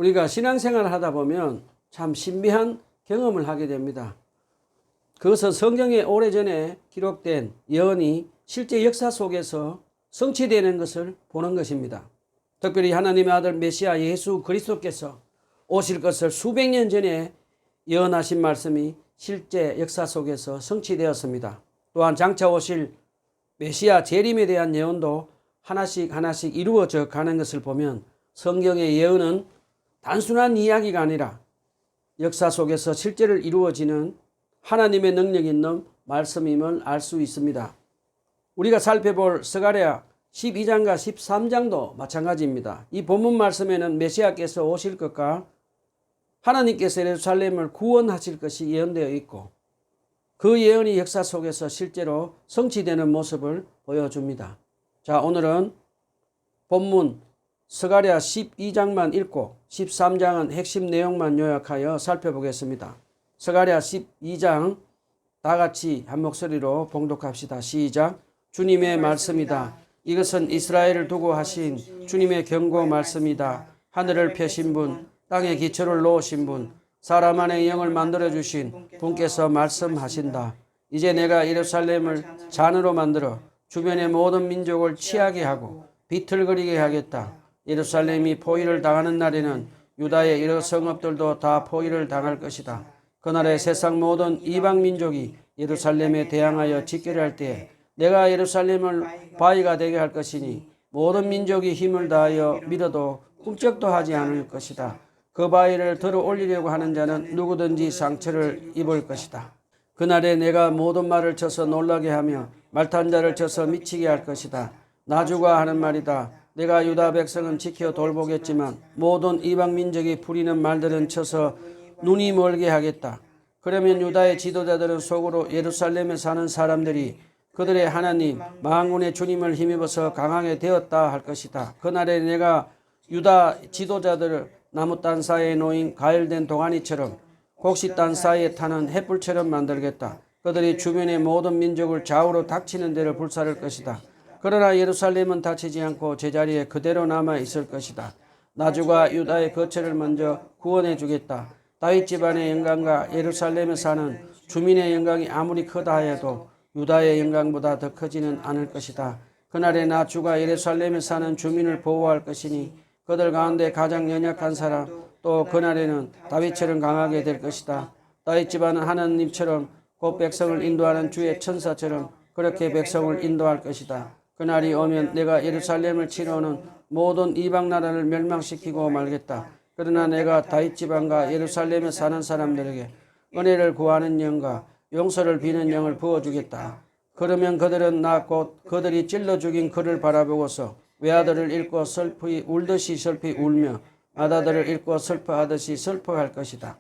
우리가 신앙생활을 하다 보면 참 신비한 경험을 하게 됩니다. 그것은 성경에 오래전에 기록된 예언이 실제 역사 속에서 성취되는 것을 보는 것입니다. 특별히 하나님의 아들 메시아 예수 그리스도께서 오실 것을 수백 년 전에 예언하신 말씀이 실제 역사 속에서 성취되었습니다. 또한 장차 오실 메시아 재림에 대한 예언도 하나씩 이루어져 가는 것을 보면 성경의 예언은 단순한 이야기가 아니라 역사 속에서 실제로 이루어지는 하나님의 능력 있는 말씀임을 알 수 있습니다. 우리가 살펴볼 스가랴 12장과 13장도 마찬가지입니다. 이 본문 말씀에는 메시아께서 오실 것과 하나님께서 예루살렘을 구원하실 것이 예언되어 있고 그 예언이 역사 속에서 실제로 성취되는 모습을 보여줍니다. 자, 오늘은 본문 스가랴 12장만 읽고 13장은 핵심 내용만 요약하여 살펴보겠습니다. 스가랴 12장 다 같이 한 목소리로 봉독합시다. 시작. 주님의 말씀이다. 이것은 이스라엘을 두고 하신 주님의 경고 말씀이다. 하늘을 펴신 분, 땅에 기초를 놓으신 분, 사람 안에 영을 만들어주신 분께서 말씀하신다. 이제 내가 예루살렘을 잔으로 만들어 주변의 모든 민족을 취하게 하고 비틀거리게 하겠다. 예루살렘이 포위를 당하는 날에는 유다의 여러 성읍들도 다 포위를 당할 것이다. 그날에 세상 모든 이방 민족이 예루살렘에 대항하여 집결할 때에 내가 예루살렘을 바위가 되게 할 것이니 모든 민족이 힘을 다하여 밀어도 꿈쩍도 하지 않을 것이다. 그 바위를 들어 올리려고 하는 자는 누구든지 상처를 입을 것이다. 그날에 내가 모든 말을 쳐서 놀라게 하며 말탄 자를 쳐서 미치게 할 것이다. 나주가 하는 말이다. 내가 유다 백성은 지켜 돌보겠지만 모든 이방 민족이 부리는 말들은 쳐서 눈이 멀게 하겠다. 그러면 유다의 지도자들은 속으로 예루살렘에 사는 사람들이 그들의 하나님 만군의 주님을 힘입어서 강하게 되었다 할 것이다. 그날에 내가 유다 지도자들을 나무단 사이에 놓인 가열된 동아니처럼 곡식단 사이에 타는 횃불처럼 만들겠다. 그들이 주변의 모든 민족을 좌우로 닥치는 데를 불사를 것이다. 그러나 예루살렘은 다치지 않고 제자리에 그대로 남아 있을 것이다. 나주가 유다의 거처를 먼저 구원해 주겠다. 다윗 집안의 영광과 예루살렘에 사는 주민의 영광이 아무리 크다 해도 유다의 영광보다 더 크지는 않을 것이다. 그날에 나 주가 예루살렘에 사는 주민을 보호할 것이니 그들 가운데 가장 연약한 사람 또 그날에는 다윗처럼 강하게 될 것이다. 다윗 집안은 하나님처럼 곧 백성을 인도하는 주의 천사처럼 그렇게 백성을 인도할 것이다. 그날이 오면 내가 예루살렘을 치러오는 모든 이방 나라를 멸망시키고 말겠다. 그러나 내가 다윗 집안과 예루살렘에 사는 사람들에게 은혜를 구하는 영과 용서를 비는 영을 부어주겠다. 그러면 그들은 나 곧 그들이 찔러 죽인 그를 바라보고서 외아들을 잃고 슬피 울듯이 슬피 울며 맏아들을 잃고 슬퍼하듯이 슬퍼할 것이다.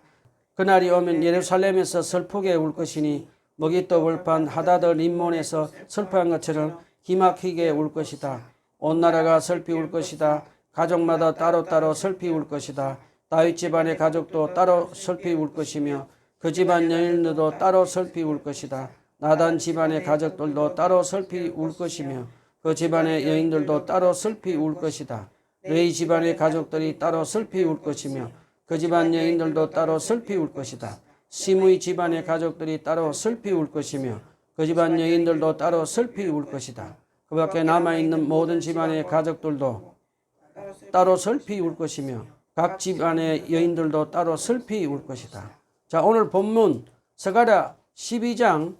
그날이 오면 예루살렘에서 슬프게 울 것이니 머깃도 불판 하다드 림몬에서 슬퍼한 것처럼 기막히게 울 것이다. 온 나라가 슬피 울 것이다. 가족마다 따로따로 슬피 울 것이다. 다윗 집안의 가족도 따로 슬피 울 것이며 그 집안 여인들도 따로 슬피 울 것이다. 나단 집안의 가족들도 따로 슬피 울 것이며 그 집안의 여인들도 따로 슬피 울 것이다. 레위 집안의 가족들이 따로 슬피 울 것이며 그 집안 여인들도 따로 슬피 울 것이다. 시므이 집안의 가족들이 따로 슬피 울 것이며 그 집안 여인들도 따로 슬피 울 것이다. 그 밖에 남아있는 모든 집안의 가족들도 따로 슬피 울 것이며 각 집안의 여인들도 따로 슬피 울 것이다. 자, 오늘 본문 스가랴 12장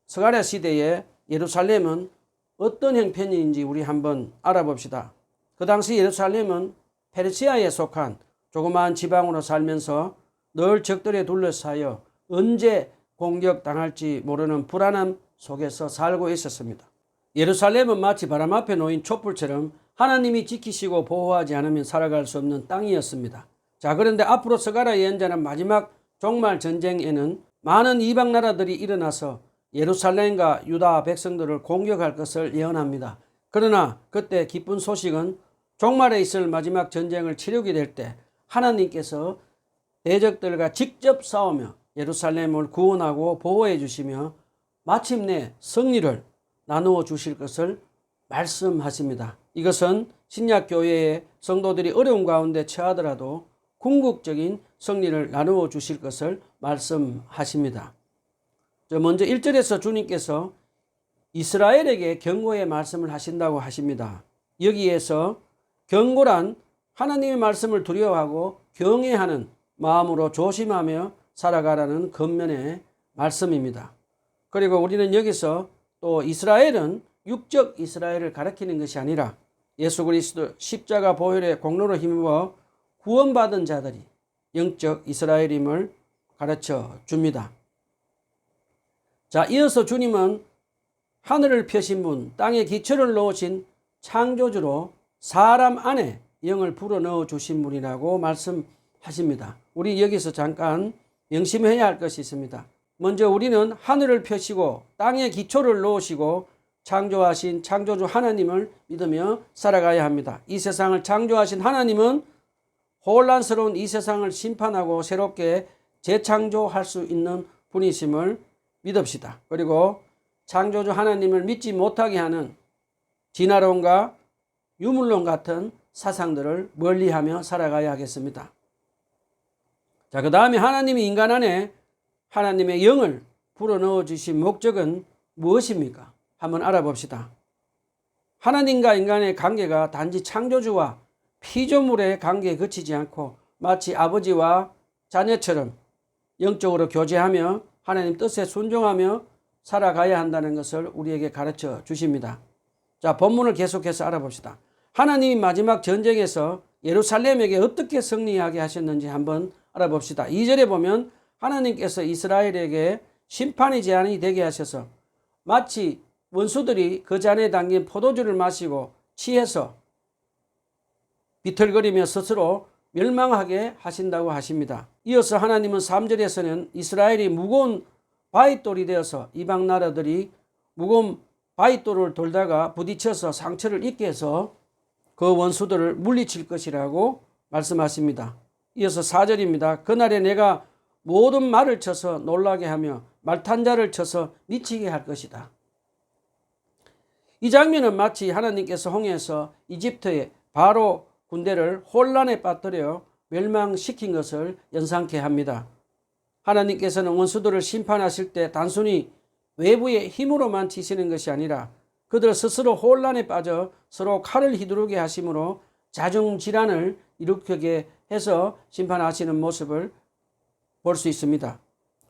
스가랴 시대의 예루살렘은 어떤 형편인지 우리 한번 알아봅시다. 그 당시 예루살렘은 페르시아에 속한 조그마한 지방으로 살면서 늘 적들에 둘러싸여 언제 공격당할지 모르는 불안함 속에서 살고 있었습니다. 예루살렘은 마치 바람 앞에 놓인 촛불처럼 하나님이 지키시고 보호하지 않으면 살아갈 수 없는 땅이었습니다. 자, 그런데 앞으로 스가랴 예언자는 마지막 종말 전쟁에는 많은 이방 나라들이 일어나서 예루살렘과 유다 백성들을 공격할 것을 예언합니다. 그러나 그때 기쁜 소식은 종말에 있을 마지막 전쟁을 치르게 될 때 하나님께서 대적들과 직접 싸우며 예루살렘을 구원하고 보호해 주시며 마침내 승리를 나누어 주실 것을 말씀하십니다. 이것은 신약교회의 성도들이 어려움 가운데 처하더라도 궁극적인 승리를 나누어 주실 것을 말씀하십니다. 먼저 1절에서 주님께서 이스라엘에게 경고의 말씀을 하신다고 하십니다. 여기에서 경고란 하나님의 말씀을 두려워하고 경외하는 마음으로 조심하며 살아가라는 겉면의 말씀입니다. 그리고 우리는 여기서 또 이스라엘은 육적 이스라엘을 가리키는 것이 아니라 예수 그리스도 십자가 보혈의 공로로 힘입어 구원받은 자들이 영적 이스라엘임을 가르쳐 줍니다. 자, 이어서 주님은 하늘을 펴신 분, 땅에 기초를 놓으신 창조주로 사람 안에 영을 불어넣어 주신 분이라고 말씀하십니다. 우리 여기서 잠깐 명심해야 할 것이 있습니다. 먼저 우리는 하늘을 펴시고 땅에 기초를 놓으시고 창조하신 창조주 하나님을 믿으며 살아가야 합니다. 이 세상을 창조하신 하나님은 혼란스러운 이 세상을 심판하고 새롭게 재창조할 수 있는 분이심을 믿읍시다. 그리고 창조주 하나님을 믿지 못하게 하는 진화론과 유물론 같은 사상들을 멀리하며 살아가야 하겠습니다. 자, 그 다음에 하나님이 인간 안에 하나님의 영을 불어넣어 주신 목적은 무엇입니까? 한번 알아봅시다. 하나님과 인간의 관계가 단지 창조주와 피조물의 관계에 그치지 않고 마치 아버지와 자녀처럼 영적으로 교제하며 하나님 뜻에 순종하며 살아가야 한다는 것을 우리에게 가르쳐 주십니다. 자, 본문을 계속해서 알아봅시다. 하나님이 마지막 전쟁에서 예루살렘에게 어떻게 승리하게 하셨는지 한번 알아봅시다. 2절에 보면 하나님께서 이스라엘에게 심판의 제한이 되게 하셔서 마치 원수들이 그 잔에 담긴 포도주를 마시고 취해서 비틀거리며 스스로 멸망하게 하신다고 하십니다. 이어서 하나님은 3절에서는 이스라엘이 무거운 바위돌이 되어서 이방 나라들이 무거운 바위돌을 돌다가 부딪혀서 상처를 입게 해서 그 원수들을 물리칠 것이라고 말씀하십니다. 이어서 4절입니다. 그날에 내가 모든 말을 쳐서 놀라게 하며 말탄자를 쳐서 미치게 할 것이다. 이 장면은 마치 하나님께서 홍해에서 이집트의 바로 군대를 혼란에 빠뜨려 멸망시킨 것을 연상케 합니다. 하나님께서는 원수들을 심판하실 때 단순히 외부의 힘으로만 치시는 것이 아니라 그들 스스로 혼란에 빠져 서로 칼을 휘두르게 하심으로 자중질환을 일으키게 해서 심판하시는 모습을 볼 수 있습니다.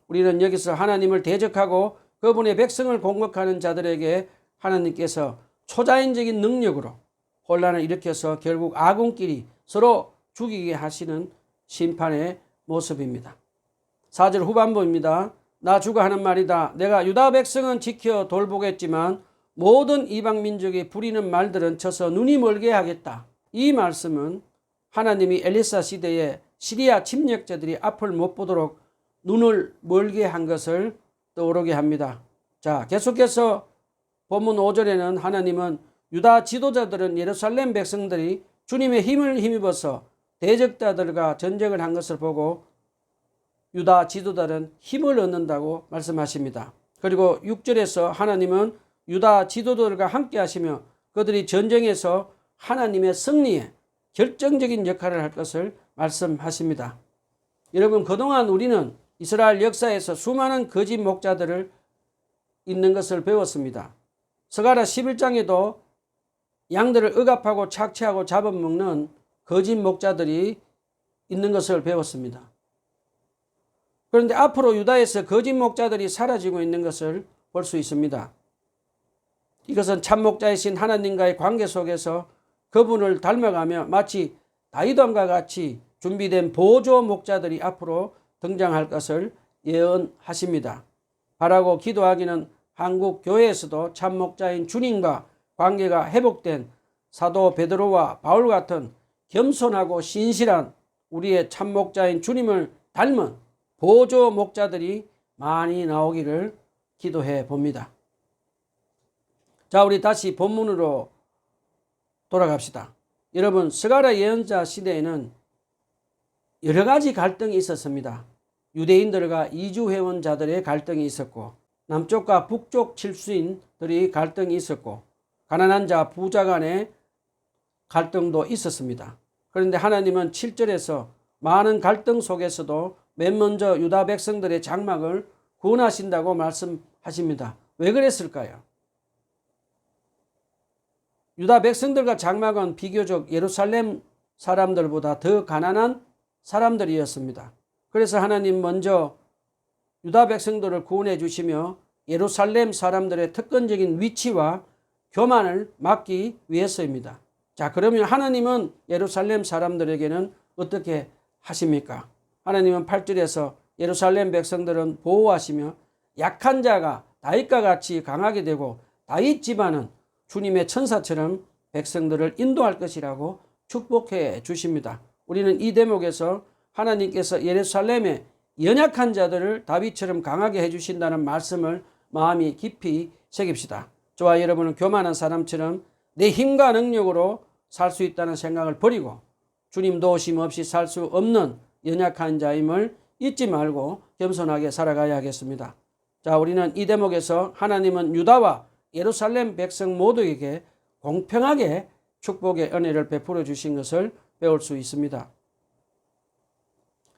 우리는 여기서 하나님을 대적하고 그분의 백성을 공격하는 자들에게 하나님께서 초자연적인 능력으로 혼란을 일으켜서 결국 아군끼리 서로 죽이게 하시는 심판의 모습입니다. 4절 후반부입니다. 나 주가 하는 말이다. 내가 유다 백성은 지켜 돌보겠지만 모든 이방 민족이 부리는 말들은 쳐서 눈이 멀게 하겠다. 이 말씀은 하나님이 엘리사 시대에 시리아 침략자들이 앞을 못 보도록 눈을 멀게 한 것을 떠오르게 합니다. 자, 계속해서 본문 5절에는 하나님은 유다 지도자들은 예루살렘 백성들이 주님의 힘을 힘입어서 대적자들과 전쟁을 한 것을 보고 유다 지도자들은 힘을 얻는다고 말씀하십니다. 그리고 6절에서 하나님은 유다 지도자들과 함께 하시며 그들이 전쟁에서 하나님의 승리에 결정적인 역할을 할 것을 말씀하십니다. 여러분, 그동안 우리는 이스라엘 역사에서 수많은 거짓 목자들을 있는 것을 배웠습니다. 스가랴 11장에도 양들을 억압하고 착취하고 잡아먹는 거짓 목자들이 있는 것을 배웠습니다. 그런데 앞으로 유다에서 거짓 목자들이 사라지고 있는 것을 볼 수 있습니다. 이것은 참 목자이신 하나님과의 관계 속에서 그분을 닮아가며 마치 다윗왕과 같이 준비된 보조 목자들이 앞으로 등장할 것을 예언하십니다. 바라고 기도하기는 한국 교회에서도 참 목자인 주님과 관계가 회복된 사도 베드로와 바울 같은 겸손하고 신실한 우리의 참 목자인 주님을 닮은 보조 목자들이 많이 나오기를 기도해 봅니다. 자, 우리 다시 본문으로 돌아갑시다. 여러분, 스가랴 예언자 시대에는 여러 가지 갈등이 있었습니다. 유대인들과 이주회원자들의 갈등이 있었고 남쪽과 북쪽 칠수인들이 갈등이 있었고 가난한 자, 부자 간의 갈등도 있었습니다. 그런데 하나님은 7절에서 많은 갈등 속에서도 맨 먼저 유다 백성들의 장막을 구원하신다고 말씀하십니다. 왜 그랬을까요? 유다 백성들과 장막은 비교적 예루살렘 사람들보다 더 가난한 사람들이었습니다. 그래서 하나님 먼저 유다 백성들을 구원해 주시며 예루살렘 사람들의 특권적인 위치와 교만을 막기 위해서입니다. 자, 그러면 하나님은 예루살렘 사람들에게는 어떻게 하십니까? 하나님은 8절에서 예루살렘 백성들은 보호하시며 약한 자가 다윗과 같이 강하게 되고 다윗 집안은 주님의 천사처럼 백성들을 인도할 것이라고 축복해 주십니다. 우리는 이 대목에서 하나님께서 예루살렘의 연약한 자들을 다윗처럼 강하게 해주신다는 말씀을 마음이 깊이 새깁시다. 저와 여러분은 교만한 사람처럼 내 힘과 능력으로 살 수 있다는 생각을 버리고 주님 도우심 없이 살 수 없는 연약한 자임을 잊지 말고 겸손하게 살아가야 하겠습니다. 자, 우리는 이 대목에서 하나님은 유다와 예루살렘 백성 모두에게 공평하게 축복의 은혜를 베풀어 주신 것을 배울 수 있습니다.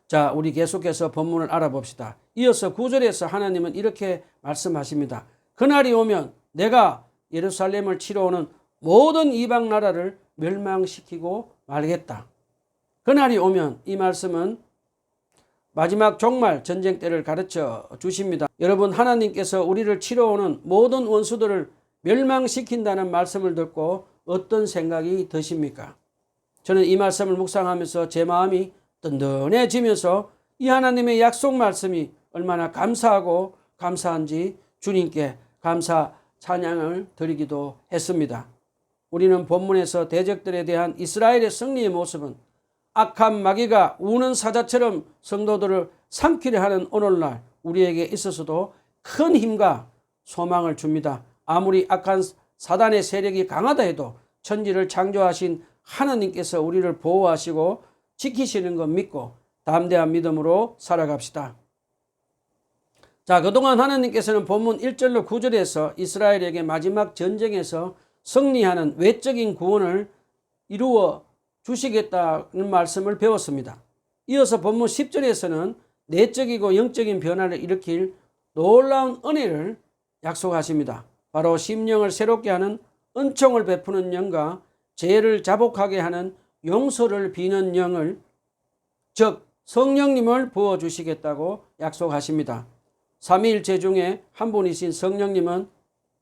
자, 우리 계속해서 본문을 알아봅시다. 이어서 9절에서 하나님은 이렇게 말씀하십니다. 그날이 오면 내가 예루살렘을 치러 오는 모든 이방 나라를 멸망시키고 말겠다. 그날이 오면, 이 말씀은 마지막 종말 전쟁 때를 가르쳐 주십니다. 여러분, 하나님께서 우리를 치러 오는 모든 원수들을 멸망시킨다는 말씀을 듣고 어떤 생각이 드십니까? 저는 이 말씀을 묵상하면서 제 마음이 든든해지면서 이 하나님의 약속 말씀이 얼마나 감사하고 감사한지 주님께 감사 찬양을 드리기도 했습니다. 우리는 본문에서 대적들에 대한 이스라엘의 승리의 모습은 악한 마귀가 우는 사자처럼 성도들을 삼키려 하는 오늘날 우리에게 있어서도 큰 힘과 소망을 줍니다. 아무리 악한 사단의 세력이 강하다 해도 천지를 창조하신 하나님께서 우리를 보호하시고 지키시는 것 믿고 담대한 믿음으로 살아갑시다. 자, 그동안 하나님께서는 본문 1절로 9절에서 이스라엘에게 마지막 전쟁에서 승리하는 외적인 구원을 이루어 주시겠다는 말씀을 배웠습니다. 이어서 본문 10절에서는 내적이고 영적인 변화를 일으킬 놀라운 은혜를 약속하십니다. 바로 심령을 새롭게 하는 은총을 베푸는 영과 죄를 자복하게 하는 용서를 비는 영을, 즉 성령님을 부어주시겠다고 약속하십니다. 삼위일체 중에 한 분이신 성령님은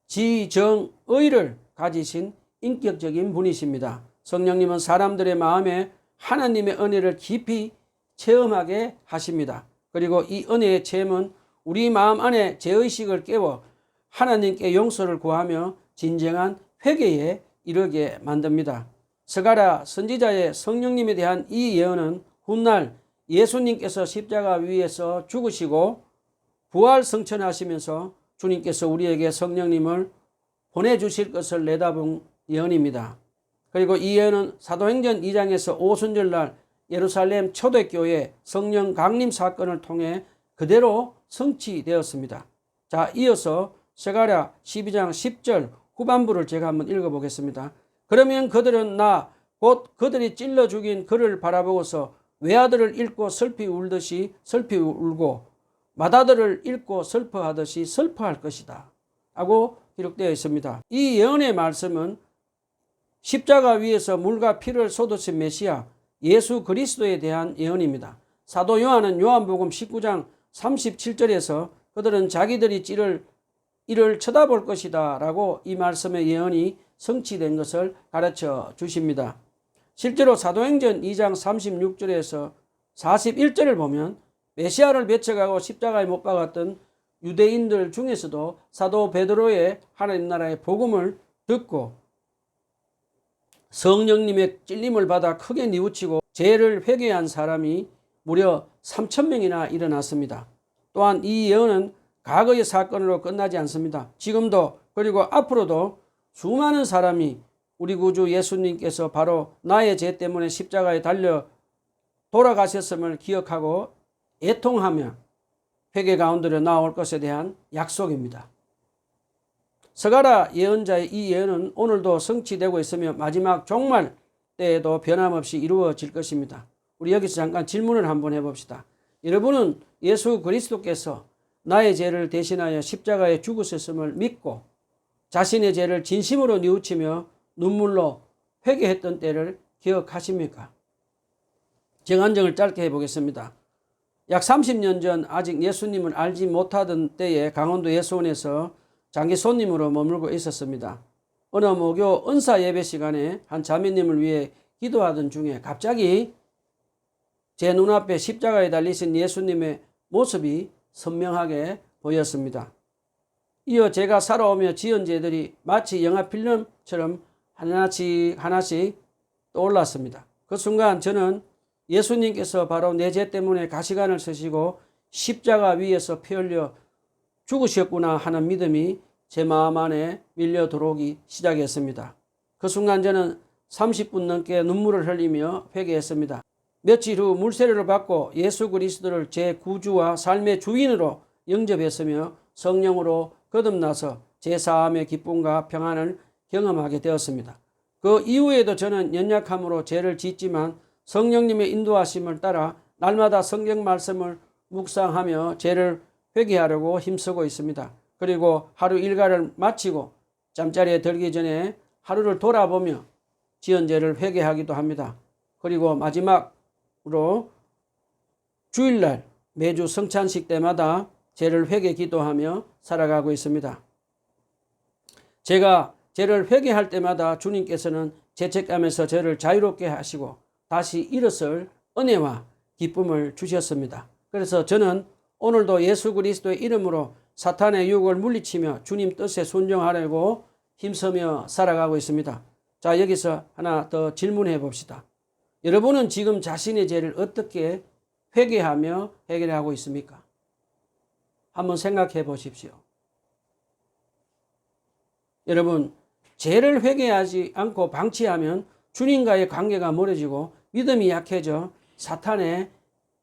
지정의를 가지신 인격적인 분이십니다. 성령님은 사람들의 마음에 하나님의 은혜를 깊이 체험하게 하십니다. 그리고 이 은혜의 체험은 우리 마음 안에 죄의식을 깨워 하나님께 용서를 구하며 진정한 회개에 이르게 만듭니다. 스가랴 선지자의 성령님에 대한 이 예언은 훗날 예수님께서 십자가 위에서 죽으시고 부활 승천하시면서 주님께서 우리에게 성령님을 보내주실 것을 내다본 예언입니다. 그리고 이 예언은 사도행전 2장에서 오순절날 예루살렘 초대교회 성령 강림 사건을 통해 그대로 성취되었습니다. 자, 이어서 스가랴 12장 10절 후반부를 제가 한번 읽어보겠습니다. 그러면 그들은 나 곧 그들이 찔러 죽인 그를 바라보고서 외아들을 잃고 슬피 울듯이 슬피 울고 맏아들을 잃고 슬퍼하듯이 슬퍼할 것이다 하고 기록되어 있습니다. 이 예언의 말씀은 십자가 위에서 물과 피를 쏟으신 메시아 예수 그리스도에 대한 예언입니다. 사도 요한은 요한복음 19장 37절에서 그들은 자기들이 찌를 이를 쳐다볼 것이다 라고 이 말씀의 예언이 성취된 것을 가르쳐 주십니다. 실제로 사도행전 2장 36절에서 41절을 보면 메시아를 맺혀가고 십자가에 못 박았던 유대인들 중에서도 사도 베드로의 하나님 나라의 복음을 듣고 성령님의 찔림을 받아 크게 뉘우치고 죄를 회개한 사람이 무려 3,000명이나 일어났습니다. 또한 이 예언은 과거의 사건으로 끝나지 않습니다. 지금도 그리고 앞으로도 수많은 사람이 우리 구주 예수님께서 바로 나의 죄 때문에 십자가에 달려 돌아가셨음을 기억하고 애통하며 회개 가운데로 나올 것에 대한 약속입니다. 스가랴 예언자의 이 예언은 오늘도 성취되고 있으며 마지막 종말 때에도 변함없이 이루어질 것입니다. 우리 여기서 잠깐 질문을 한번 해봅시다. 여러분은 예수 그리스도께서 나의 죄를 대신하여 십자가에 죽으셨음을 믿고 자신의 죄를 진심으로 뉘우치며 눈물로 회개했던 때를 기억하십니까? 정한정을 짧게 해보겠습니다. 약 30년 전 아직 예수님을 알지 못하던 때에 강원도 예수원에서 장기 손님으로 머물고 있었습니다. 어느 목요 은사 예배 시간에 한 자매님을 위해 기도하던 중에 갑자기 제 눈앞에 십자가에 달리신 예수님의 모습이 선명하게 보였습니다. 이어 제가 살아오며 지은 죄들이 마치 영화 필름처럼 하나씩 떠올랐습니다. 그 순간 저는 예수님께서 바로 내 죄 때문에 가시관을 쓰시고 십자가 위에서 피 흘려 죽으셨구나 하는 믿음이 제 마음 안에 밀려 들어오기 시작했습니다. 그 순간 저는 30분 넘게 눈물을 흘리며 회개했습니다. 며칠 후 물세례를 받고 예수 그리스도를 제 구주와 삶의 주인으로 영접했으며 성령으로 거듭나서 제사함의 기쁨과 평안을 경험하게 되었습니다. 그 이후에도 저는 연약함으로 죄를 짓지만 성령님의 인도하심을 따라 날마다 성경 말씀을 묵상하며 죄를 회개하려고 힘쓰고 있습니다. 그리고 하루 일과를 마치고 잠자리에 들기 전에 하루를 돌아보며 지은 죄를 회개하기도 합니다. 그리고 마지막으로 주일날 매주 성찬식 때마다 죄를 회개 기도하며 살아가고 있습니다. 제가 죄를 회개할 때마다 주님께서는 죄책감에서 저를 자유롭게 하시고 다시 일어설 은혜와 기쁨을 주셨습니다. 그래서 저는 오늘도 예수 그리스도의 이름으로 사탄의 유혹을 물리치며 주님 뜻에 순종하려고 힘쓰며 살아가고 있습니다. 자, 여기서 하나 더 질문해 봅시다. 여러분은 지금 자신의 죄를 어떻게 회개하며 해결하고 있습니까? 한번 생각해 보십시오. 여러분, 죄를 회개하지 않고 방치하면 주님과의 관계가 멀어지고 믿음이 약해져 사탄의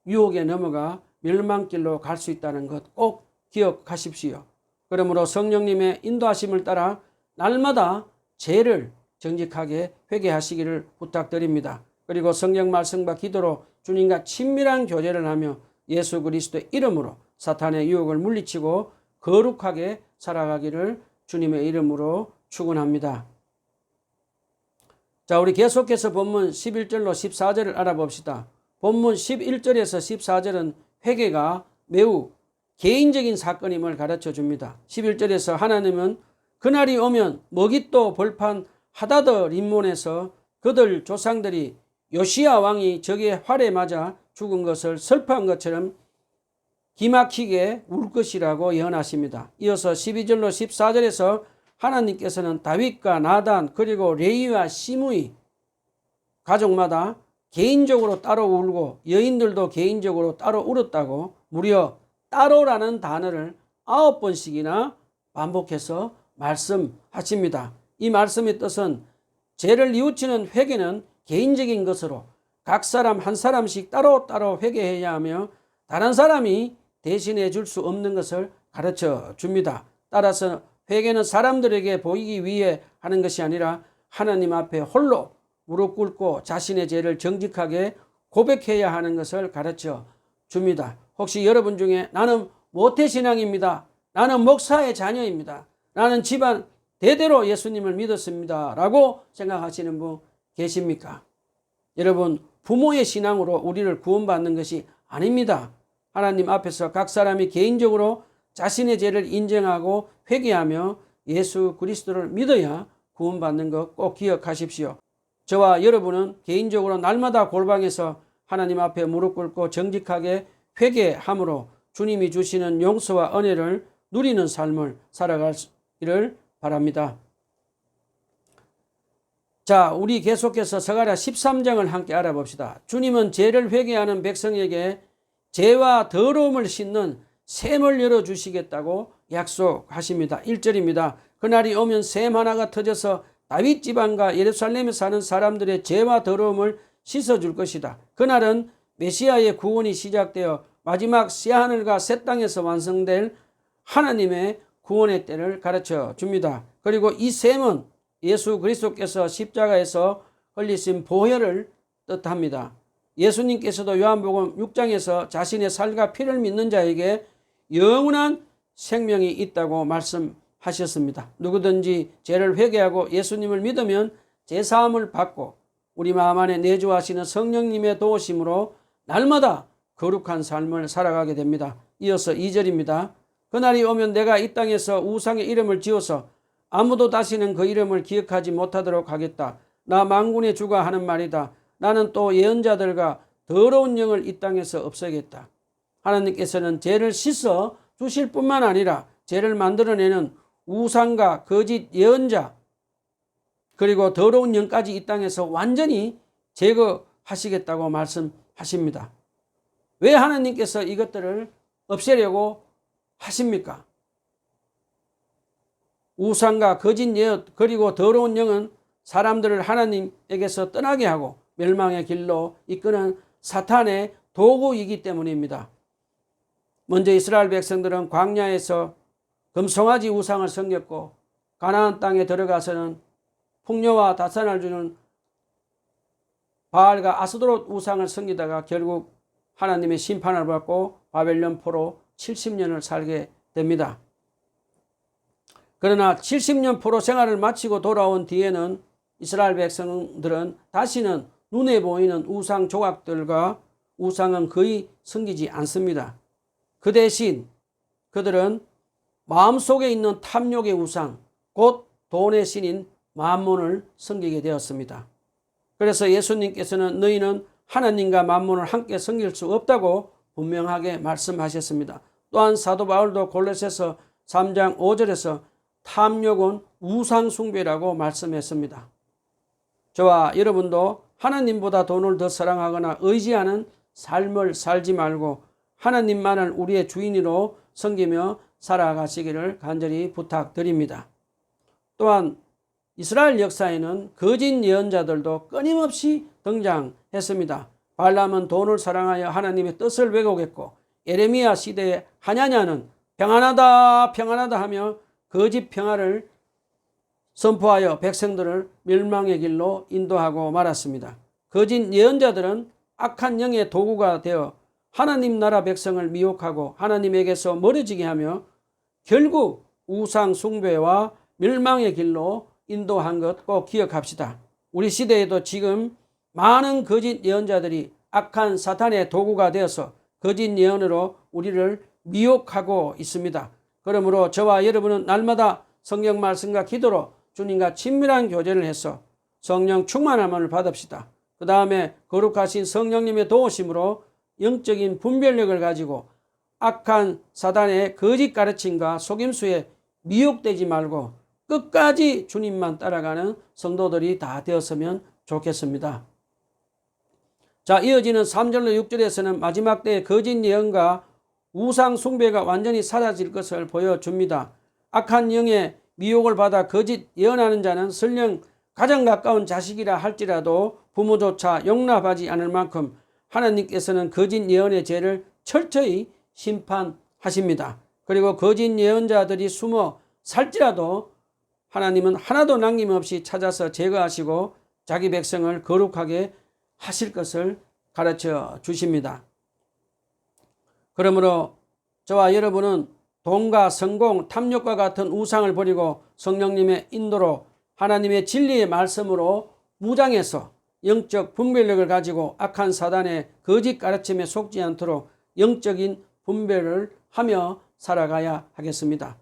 유혹에 넘어가 멸망길로 갈 수 있다는 것 꼭 기억하십시오. 그러므로 성령님의 인도하심을 따라 날마다 죄를 정직하게 회개하시기를 부탁드립니다. 그리고 성경 말씀과 기도로 주님과 친밀한 교제를 하며 예수 그리스도의 이름으로 사탄의 유혹을 물리치고 거룩하게 살아가기를 주님의 이름으로 축원합니다. 자, 우리 계속해서 본문 11절로 14절을 알아봅시다. 본문 11절에서 14절은 회개가 매우 개인적인 사건임을 가르쳐 줍니다. 11절에서 하나님은 그날이 오면 머깃도 벌판 하다드 림몬에서 그들 조상들이 요시야 왕이 적의 활에 맞아 죽은 것을 설파한 것처럼 기막히게 울 것이라고 예언하십니다. 이어서 12절로 14절에서 하나님께서는 다윗과 나단 그리고 레위와 시므이 가족마다 개인적으로 따로 울고 여인들도 개인적으로 따로 울었다고 무려 따로라는 단어를 9번씩이나 반복해서 말씀하십니다. 이 말씀의 뜻은 죄를 뉘우치는 회개는 개인적인 것으로 각 사람 한 사람씩 따로따로 회개해야 하며 다른 사람이 대신해 줄 수 없는 것을 가르쳐 줍니다. 따라서 회개는 사람들에게 보이기 위해 하는 것이 아니라 하나님 앞에 홀로 무릎 꿇고 자신의 죄를 정직하게 고백해야 하는 것을 가르쳐 줍니다. 혹시 여러분 중에 나는 모태신앙입니다. 나는 목사의 자녀입니다. 나는 집안 대대로 예수님을 믿었습니다. 라고 생각하시는 분 계십니까? 여러분, 부모의 신앙으로 우리를 구원받는 것이 아닙니다. 하나님 앞에서 각 사람이 개인적으로 자신의 죄를 인정하고 회개하며 예수 그리스도를 믿어야 구원받는 것 꼭 기억하십시오. 저와 여러분은 개인적으로 날마다 골방에서 하나님 앞에 무릎 꿇고 정직하게 회개함으로 주님이 주시는 용서와 은혜를 누리는 삶을 살아가기를 바랍니다. 자, 우리 계속해서 스가랴 13장을 함께 알아봅시다. 주님은 죄를 회개하는 백성에게 죄와 더러움을 씻는 샘을 열어주시겠다고 약속하십니다. 1절입니다. 그날이 오면 샘 하나가 터져서 다윗 집안과 예루살렘에 사는 사람들의 죄와 더러움을 씻어줄 것이다. 그날은 메시아의 구원이 시작되어 마지막 새하늘과 새 땅에서 완성될 하나님의 구원의 때를 가르쳐 줍니다. 그리고 이 샘은 예수 그리스도께서 십자가에서 흘리신 보혈을 뜻합니다. 예수님께서도 요한복음 6장에서 자신의 살과 피를 믿는 자에게 영원한 생명이 있다고 말씀하셨습니다. 누구든지 죄를 회개하고 예수님을 믿으면 죄사함을 받고 우리 마음 안에 내주하시는 성령님의 도우심으로 날마다 거룩한 삶을 살아가게 됩니다. 이어서 2절입니다. 그날이 오면 내가 이 땅에서 우상의 이름을 지어서 아무도 다시는 그 이름을 기억하지 못하도록 하겠다. 나 만군의 주가 하는 말이다. 나는 또 예언자들과 더러운 영을 이 땅에서 없애겠다. 하나님께서는 죄를 씻어 주실 뿐만 아니라 죄를 만들어내는 우상과 거짓 예언자 그리고 더러운 영까지 이 땅에서 완전히 제거하시겠다고 말씀하십니다. 왜 하나님께서 이것들을 없애려고 하십니까? 우상과 거짓 예언 그리고 더러운 영은 사람들을 하나님에게서 떠나게 하고 멸망의 길로 이끄는 사탄의 도구이기 때문입니다. 먼저 이스라엘 백성들은 광야에서 금송아지 우상을 섬겼고 가나안 땅에 들어가서는 풍요와 다산을 주는 바알과 아스도롯 우상을 섬기다가 결국 하나님의 심판을 받고 바벨론 포로 70년을 살게 됩니다. 그러나 70년 포로 생활을 마치고 돌아온 뒤에는 이스라엘 백성들은 다시는 눈에 보이는 우상 조각들과 우상은 거의 섬기지 않습니다. 그 대신 그들은 마음속에 있는 탐욕의 우상, 곧 돈의 신인 맘몬을 섬기게 되었습니다. 그래서 예수님께서는 너희는 하나님과 맘몬을 함께 섬길 수 없다고 분명하게 말씀하셨습니다. 또한 사도 바울도 골로새서 3장 5절에서 탐욕은 우상 숭배라고 말씀했습니다. 저와 여러분도 하나님보다 돈을 더 사랑하거나 의지하는 삶을 살지 말고 하나님만을 우리의 주인으로 섬기며 살아가시기를 간절히 부탁드립니다. 또한 이스라엘 역사에는 거짓 예언자들도 끊임없이 등장했습니다. 발람은 돈을 사랑하여 하나님의 뜻을 왜곡했고 에레미야 시대의 하냐냐는 평안하다 평안하다 하며 거짓 평화를 선포하여 백성들을 멸망의 길로 인도하고 말았습니다. 거짓 예언자들은 악한 영의 도구가 되어 하나님 나라 백성을 미혹하고 하나님에게서 멀어지게 하며 결국 우상 숭배와 멸망의 길로 인도한 것 꼭 기억합시다. 우리 시대에도 지금 많은 거짓 예언자들이 악한 사탄의 도구가 되어서 거짓 예언으로 우리를 미혹하고 있습니다. 그러므로 저와 여러분은 날마다 성경 말씀과 기도로 주님과 친밀한 교제를 해서 성령 충만함을 받읍시다. 그 다음에 거룩하신 성령님의 도우심으로 영적인 분별력을 가지고 악한 사단의 거짓 가르침과 속임수에 미혹되지 말고 끝까지 주님만 따라가는 성도들이 다 되었으면 좋겠습니다. 자, 이어지는 3절로 6절에서는 마지막 때의 거짓 예언과 우상 숭배가 완전히 사라질 것을 보여줍니다. 악한 영의 미혹을 받아 거짓 예언하는 자는 설령 가장 가까운 자식이라 할지라도 부모조차 용납하지 않을 만큼 하나님께서는 거짓 예언의 죄를 철저히 심판하십니다. 그리고 거짓 예언자들이 숨어 살지라도 하나님은 하나도 남김없이 찾아서 제거하시고 자기 백성을 거룩하게 하실 것을 가르쳐 주십니다. 그러므로 저와 여러분은 돈과 성공, 탐욕과 같은 우상을 버리고 성령님의 인도로 하나님의 진리의 말씀으로 무장해서 영적 분별력을 가지고 악한 사단의 거짓 가르침에 속지 않도록 영적인 분별을 하며 살아가야 하겠습니다.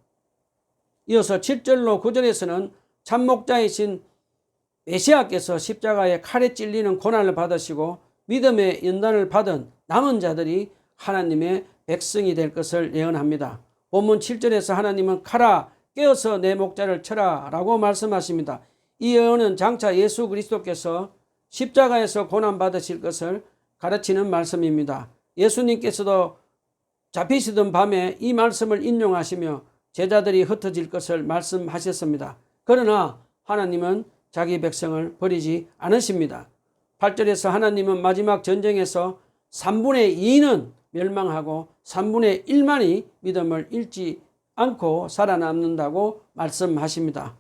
이어서 7절로 9절에서는 참목자이신 메시아께서 십자가에 칼에 찔리는 고난을 받으시고 믿음의 연단을 받은 남은 자들이 하나님의 백성이 될 것을 예언합니다. 본문 7절에서 하나님은 칼아 깨어서 내 목자를 쳐라 라고 말씀하십니다. 이 예언은 장차 예수 그리스도께서 십자가에서 고난받으실 것을 가르치는 말씀입니다. 예수님께서도 잡히시던 밤에 이 말씀을 인용하시며 제자들이 흩어질 것을 말씀하셨습니다. 그러나 하나님은 자기 백성을 버리지 않으십니다. 8절에서 하나님은 마지막 전쟁에서 3분의 2는 멸망하고 3분의 1만이 믿음을 잃지 않고 살아남는다고 말씀하십니다.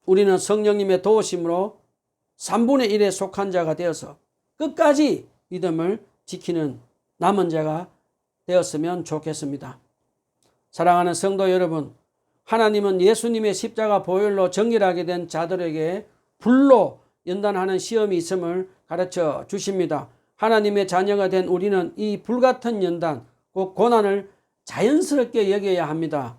우리는 성령님의 도우심으로 3분의 1에 속한 자가 되어서 끝까지 믿음을 지키는 남은 자가 되었으면 좋겠습니다. 사랑하는 성도 여러분, 하나님은 예수님의 십자가 보혈로 정결하게 된 자들에게 불로 연단하는 시험이 있음을 가르쳐 주십니다. 하나님의 자녀가 된 우리는 이 불같은 연단, 곧 고난을 자연스럽게 여겨야 합니다.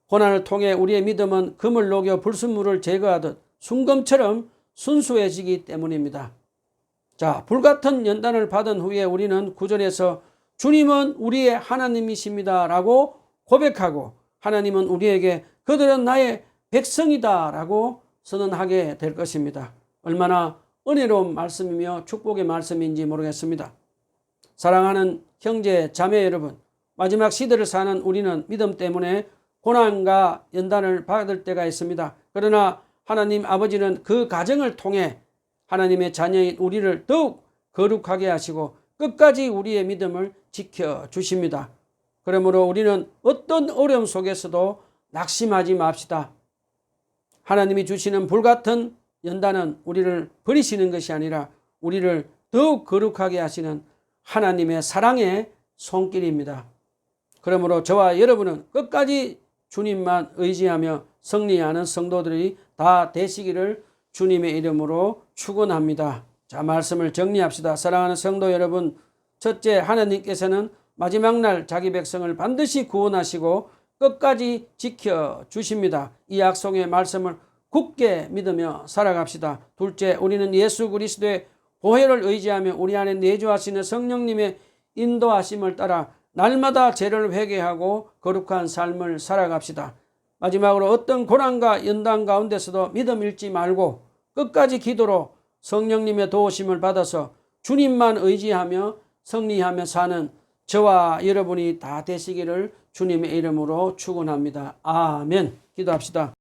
고난을 통해 우리의 믿음은 금을 녹여 불순물을 제거하듯 순금처럼 순수해지기 때문입니다. 자, 불같은 연단을 받은 후에 우리는 9절에서 주님은 우리의 하나님이십니다 라고 고백하고 하나님은 우리에게 그들은 나의 백성이다 라고 선언하게 될 것입니다. 얼마나 은혜로운 말씀이며 축복의 말씀인지 모르겠습니다. 사랑하는 형제 자매 여러분, 마지막 시대를 사는 우리는 믿음 때문에 고난과 연단을 받을 때가 있습니다. 그러나 하나님 아버지는 그 과정을 통해 하나님의 자녀인 우리를 더욱 거룩하게 하시고 끝까지 우리의 믿음을 지켜주십니다. 그러므로 우리는 어떤 어려움 속에서도 낙심하지 맙시다. 하나님이 주시는 불같은 연단은 우리를 버리시는 것이 아니라 우리를 더욱 거룩하게 하시는 하나님의 사랑의 손길입니다. 그러므로 저와 여러분은 끝까지 주님만 의지하며 승리하는 성도들이 다 되시기를 주님의 이름으로 축원합니다. 자, 말씀을 정리합시다. 사랑하는 성도 여러분, 첫째, 하나님께서는 마지막 날 자기 백성을 반드시 구원하시고 끝까지 지켜주십니다. 이 약속의 말씀을 굳게 믿으며 살아갑시다. 둘째, 우리는 예수 그리스도의 보혈을 의지하며 우리 안에 내주하시는 성령님의 인도하심을 따라 날마다 죄를 회개하고 거룩한 삶을 살아갑시다. 마지막으로 어떤 고난과 연단 가운데서도 믿음 잃지 말고 끝까지 기도로 성령님의 도우심을 받아서 주님만 의지하며 승리하며 사는 저와 여러분이 다 되시기를 주님의 이름으로 축원합니다. 아멘. 기도합시다.